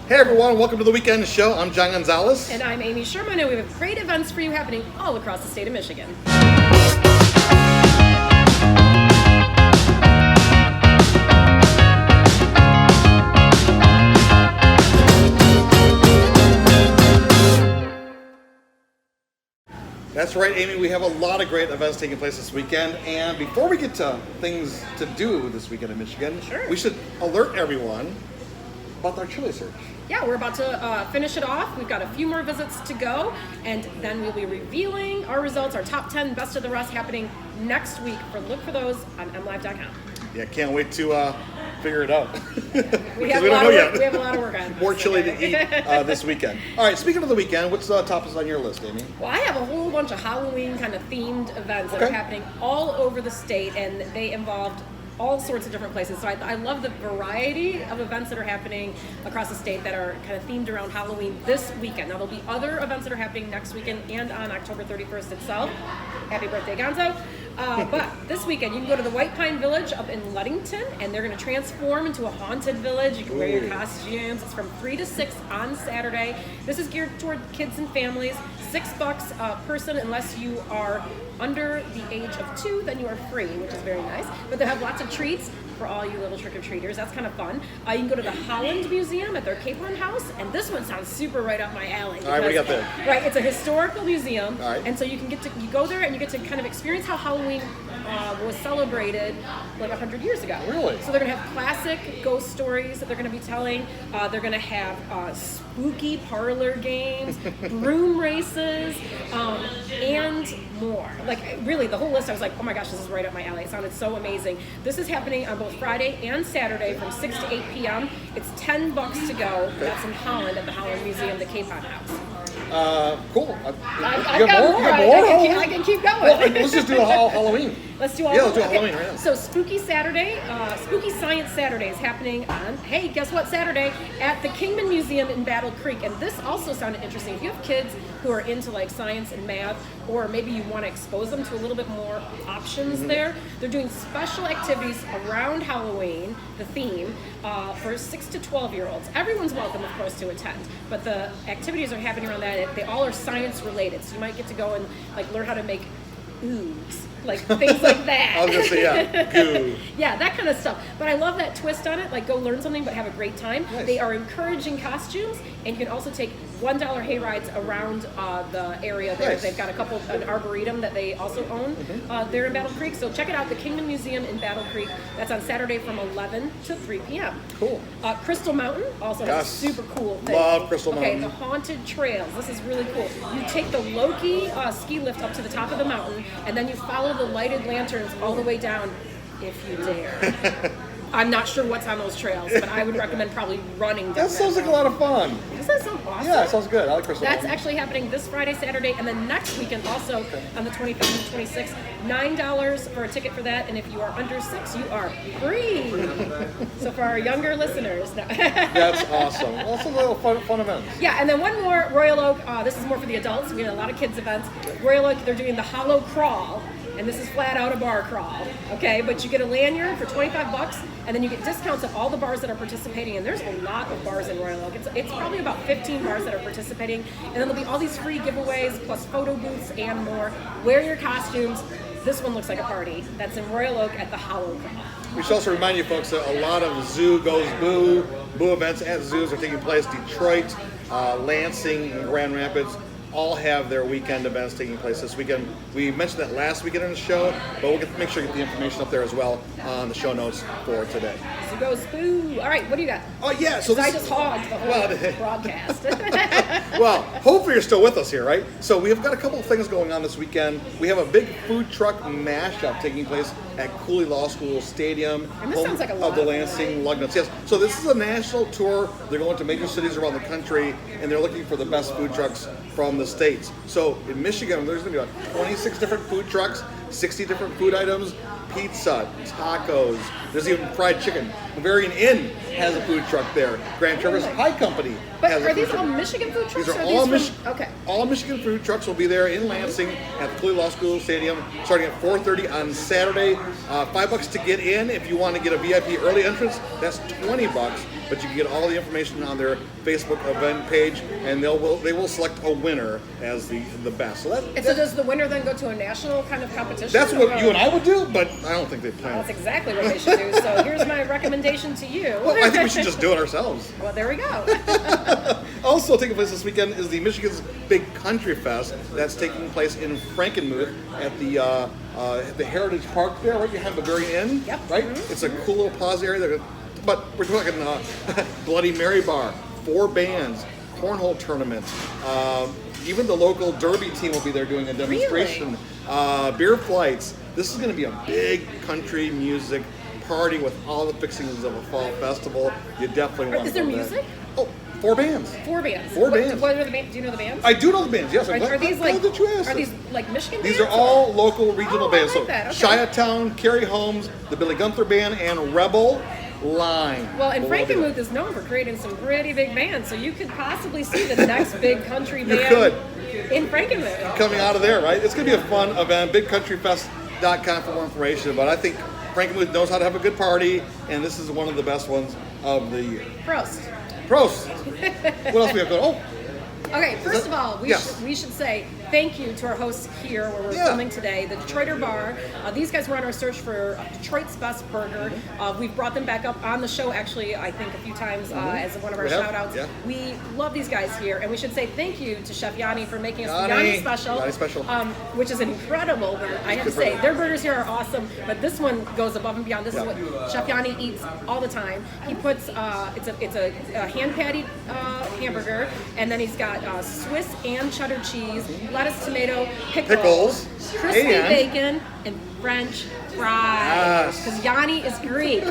Hey everyone, welcome to the Weekend Show. I'm John Gonzalez. And I'm Amy Sherman, and we have great events for you happening all across the state of Michigan. That's right, Amy. We have a lot of great events taking place this weekend. And before we get to things to do this weekend in Michigan, we should alert everyone about our chili search. Yeah, we're about to finish it off. We've got a few more visits to go, and then we'll be revealing our results, our top 10 best of the rest happening next week. Look for those on MLive.com. Yeah, can't wait to figure it out. We have a lot of work on. More chili to eat this weekend. All right, speaking of the weekend, what's the topics on your list, Amy? Well, I have a whole bunch of Halloween kind of themed events that are happening all over the state, and they involved all sorts of different places. So I love the variety of events that are happening across the state that are kind of themed around Halloween this weekend. Now, there'll be other events that are happening next weekend and on October 31st itself. Happy birthday, Gonzo. But this weekend, you can go to the White Pine Village up in Ludington, and they're going to transform into a haunted village. You can wear your costumes. It's from 3 to 6 on Saturday. This is geared toward kids and families. $6 a person, unless you are under the age of 2, then you are free, which is very nice. But they have lots of treats for all you little trick-or-treaters. That's kind of fun. You can go to the Holland Museum at their capon house, and this one sounds super right up my alley. All right, what do you got there? Right, it's a historical museum, all right. And so you go there and you get to kind of experience how Halloween was celebrated like 100 years ago. Really? So they're going to have classic ghost stories that they're going to be telling. They're going to have spooky parlor games, broom races, and more. Like, really, the whole list, I was like, oh my gosh, this is right up my alley. It sounded so amazing. This is happening on both Friday and Saturday from 6 to 8 p.m. It's $10 to go. That's in Holland at the Holland Museum, the Capon House. Cool. I've got more. I can keep going. Well, let's just do Halloween. Let's do all. Yeah, let's do Halloween right now. So Spooky Saturday, Spooky Science Saturday is happening on, hey, guess what, Saturday at the Kingman Museum in Battle Creek. And this also sounded interesting. If you have kids who are into like science and math, or maybe you want to expose them to a little bit more options there, they're doing special activities around Halloween, the theme, for 6 to 12-year-olds. Everyone's welcome, of course, to attend, but the activities are happening around that. They all are science related, so you might get to go and like learn how to make ooze, like things like that. I was gonna say, yeah, goo. Yeah, that kind of stuff. But I love that twist on it. Like, go learn something, but have a great time. Nice. They are encouraging costumes, and you can also take $1 hay rides around the area there. Nice. They've got an arboretum that they also own there in Battle Creek. So check it out, the Kingman Museum in Battle Creek. That's on Saturday from 11 to 3 p.m. Cool. Crystal Mountain also has a super cool thing. Love Crystal Mountain. Okay, the Haunted Trails. This is really cool. You take the Loki ski lift up to the top of the mountain, and then you follow the lighted lanterns all the way down, if you dare. I'm not sure what's on those trails, but I would recommend probably running down That sounds like a lot of fun. Does that sound awesome? Yeah, it sounds good. I like Crystal That's Mountain. actually happening this Friday, Saturday, and then next weekend also on the 25th and 26th. $9 for a ticket for that, and if you are under 6, you are free. So for our younger listeners. No. That's awesome. Also, a little fun events. Yeah, and then one more, Royal Oak. This is more for the adults. We have a lot of kids events. Royal Oak, they're doing the Hollow Crawl. And this is flat out a bar crawl, okay? But you get a lanyard for $25, and then you get discounts at all the bars that are participating. And there's a lot of bars in Royal Oak. It's probably about 15 bars that are participating. And then there'll be all these free giveaways, plus photo booths and more. Wear your costumes. This one looks like a party. That's in Royal Oak at the Hollow Crawl. We should also remind you folks that a lot of Zoo Goes Boo events at zoos are taking place. Detroit, Lansing, and Grand Rapids all have their weekend events taking place this weekend. We mentioned that last weekend in the show, but we'll make sure to get the information up there as well on the show notes for today. So go Spoo. All right, what do you got? Oh, yeah. So I just hogged the whole broadcast. Well, hopefully you're still with us here, right? So we have got a couple of things going on this weekend. We have a big food truck mashup taking place at Cooley Law School Stadium, And this home sounds like a of lot the of Lansing Lugnuts. Yes. So this is a national tour. They're going to major cities around the country, and they're looking for the best food trucks from the states. So in Michigan, there's going to be about 26 different food trucks, 60 different food items, pizza, tacos. There's even fried chicken. Bavarian Inn has a food truck there. Grand Traverse Pie Company But has a are food these all truck. Michigan food trucks? These are or all these from, okay. all Michigan food trucks will be there in Lansing at the Cooley Law School Stadium, starting at 4:30 on Saturday. $5 to get in. If you want to get a VIP early entrance, that's $20. but you can get all the information on their Facebook event page, and they will select a winner as the best. So so does the winner then go to a national kind of competition? That's what you and I would do, but I don't think they plan. That's exactly what they should do. So here's my recommendation to you. Well, I think we should just do it ourselves. Well, there we go. Also taking place this weekend is the Michigan's Big Country Fest. That's taking place in Frankenmuth at the Heritage Park there, right behind Bavarian Inn. Yep. Right? Mm-hmm. It's a cool little plaza area. But we're talking Bloody Mary Bar, 4 bands, cornhole tournament. Even the local Derby team will be there doing a demonstration. Really? Beer flights. This is going to be a big country music party with all the fixings of a fall festival. You definitely want to. Is there music? Oh, 4 bands. 4 bands. 4 bands. What are the bands? Do you know the bands? I do know the bands. Yes, I'm Are these like? glad that you asked. Are these like Michigan These bands? are all local regional Oh, bands. I like that. So Okay. Shiatown, Carrie Holmes, the Billy Gunther Band, and Rebel Line. Well, and will be there. Frankenmuth is known for creating some pretty big bands, so you could possibly see the next big country band could. in Frankenmuth. Coming out of there, right? It's going to be a fun event. BigCountryFest.com for more information. But I think Frankenmuth knows how to have a good party, and this is one of the best ones of the year. Prost. Prost. What else we have going? Oh, Okay, first of all, Yes. we should say thank you to our hosts here where we're filming today, the Detroiter Bar. These guys were on our search for Detroit's best burger. We've brought them back up on the show, actually, I think a few times as one of our shout-outs. Yeah. We love these guys here, and we should say thank you to Chef Yanni for making us the Yanni. Yanni Special. Yanni Special. Which is an incredible burger. I have to say, their burgers here are awesome, but this one goes above and beyond. This is what Chef Yanni eats all the time. He puts, it's a hand-patted hamburger, and then he's got Swiss and cheddar cheese, lettuce, tomato, pickles, crispy bacon, and French fries. Because Yanni is Greek,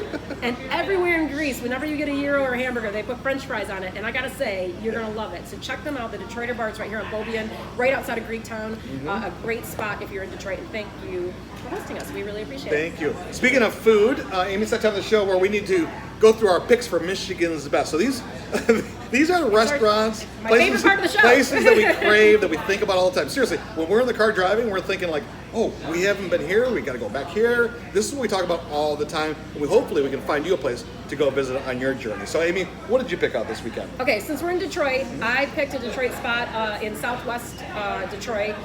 and everywhere in Greece, whenever you get a gyro or a hamburger, they put French fries on it. And I gotta say, you're gonna love it. So check them out. The Detroiter Bar is right here on Bobian, right outside of Greektown. A great spot if you're in Detroit. And thank you for hosting us. We really appreciate it. thank you. Speaking of food, Amy's that time of the show where we need to go through our picks for Michigan's best. So these these are restaurants, my favorite part of the show. places that we crave, that we think about all the time. Seriously, when we're in the car driving, we're thinking like, oh, we haven't been here, we got to go back here. This is what we talk about all the time. And hopefully we can find you a place to go visit on your journey. So Amy, what did you pick out this weekend? Okay, since we're in Detroit, I picked a Detroit spot in Southwest Detroit.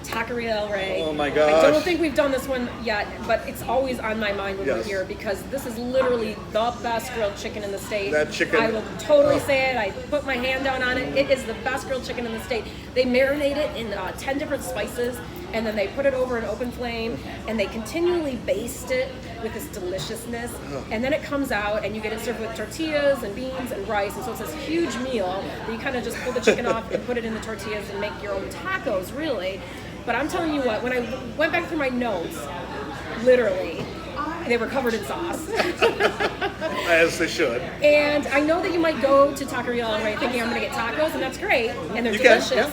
Taqueria El Rey. Oh my gosh. I don't think we've done this one yet, but it's always on my mind when we're Yes. here because this is literally the best grilled chicken in the state. That chicken. I will totally say it. I put my hand down on it. It is the best grilled chicken in the state. They marinate it in 10 different spices, and then they put it over an open flame, and they continually baste it with this deliciousness. And then it comes out, and you get it served with tortillas and beans and rice. And so it's this huge meal that you kind of just pull the chicken off and put it in the tortillas and make your own tacos, really. But I'm telling you what, when I went back through my notes, literally, they were covered in sauce. As they should. And I know that you might go to Taqueria El Rey thinking I'm going to get tacos, and that's great, and they're delicious. Yeah.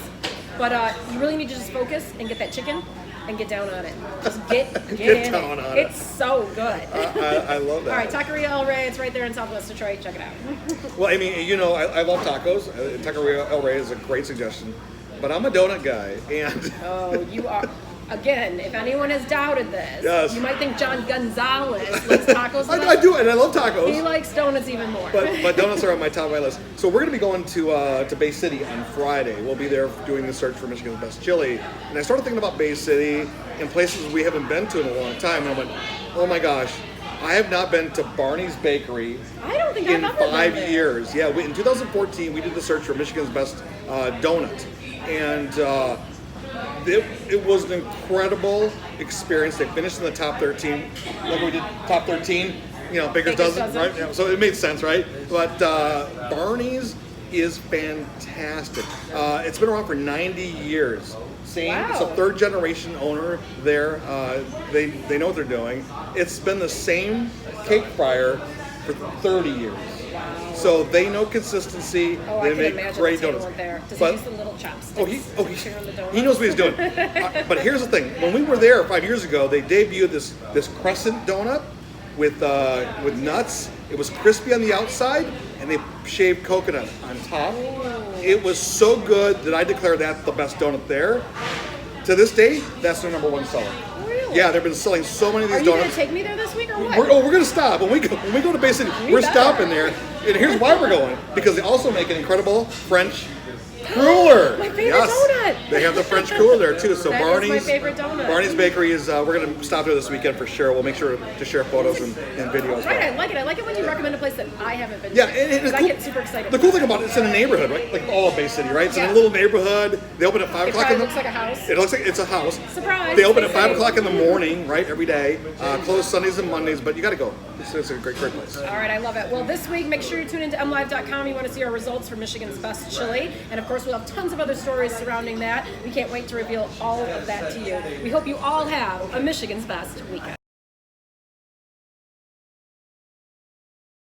But you really need to just focus and get that chicken and get down on it. Just get Get in down it. on it. It's so good. I love that. All right, Taqueria El Rey, it's right there in Southwest Detroit. Check it out. Well, Amy, you know I love tacos. Taqueria El Rey is a great suggestion. But I'm a donut guy, and Oh, you are. Again, if anyone has doubted this, Yes. you might think John Gonzalez likes tacos. I do, and I love He tacos. likes donuts even more. But donuts are on my top of my list. So we're going to be going to Bay City on Friday. We'll be there doing the search for Michigan's best chili. And I started thinking about Bay City and places we haven't been to in a long time. And I went, oh my gosh, I have not been to Barneys Bakery I don't think in I've ever 5 been there. years. Yeah, in 2014 we did the search for Michigan's best donut, and it was an incredible experience. They finished in the top 13. Like we did top 13, Baker's dozen, right? Yeah, so it made sense, right? But Barney's is fantastic. It's been around for 90 years. It's a third generation owner there. They know what they're doing. It's been the same cake fryer for 30 years. So they know consistency. Oh, they I can make imagine great the donuts. table there. Does But- he use the little chopsticks? he knows what he's doing. But here's the thing: when we were there 5 years ago, they debuted this crescent donut with nuts. It was crispy on the outside, and they shaved coconut on top. It was so good that I declare that the best donut there. To this day, that's their number one seller. Really? Really? Yeah, they've been selling so many of Are these you going donuts. to take me there this week or what? We're going to stop. When we go to Bay City, we're better. stopping there. And here's why we're going. Because they also make an incredible French cruller. My favorite donut. They have the French cruller there too. So That is Barney's, my favorite donut. Barneys Bakery is, we're going to stop there this weekend for sure. We'll make sure to share photos and videos. Right, I like it. I like it when you recommend a place that I haven't been Yeah, to. and Because the I cool, get super excited. the cool thing about it, it's in a neighborhood, right? Like all of Bay City, right? It's in Yeah. a little neighborhood. They open at 5 It o'clock probably in the looks like a house. It looks like it's a house. Surprise. They open at Bay 5 City. o'clock in the morning, right? Every day. Closed Sundays and Mondays, but you got to go. It's a great place. All right, I love it. Well, this week, make sure you tune into MLive.com. You want to see our results for Michigan's Best Chili. And of course, we'll have tons of other stories surrounding that. We can't wait to reveal all of that to you. We hope you all have a Michigan's Best weekend.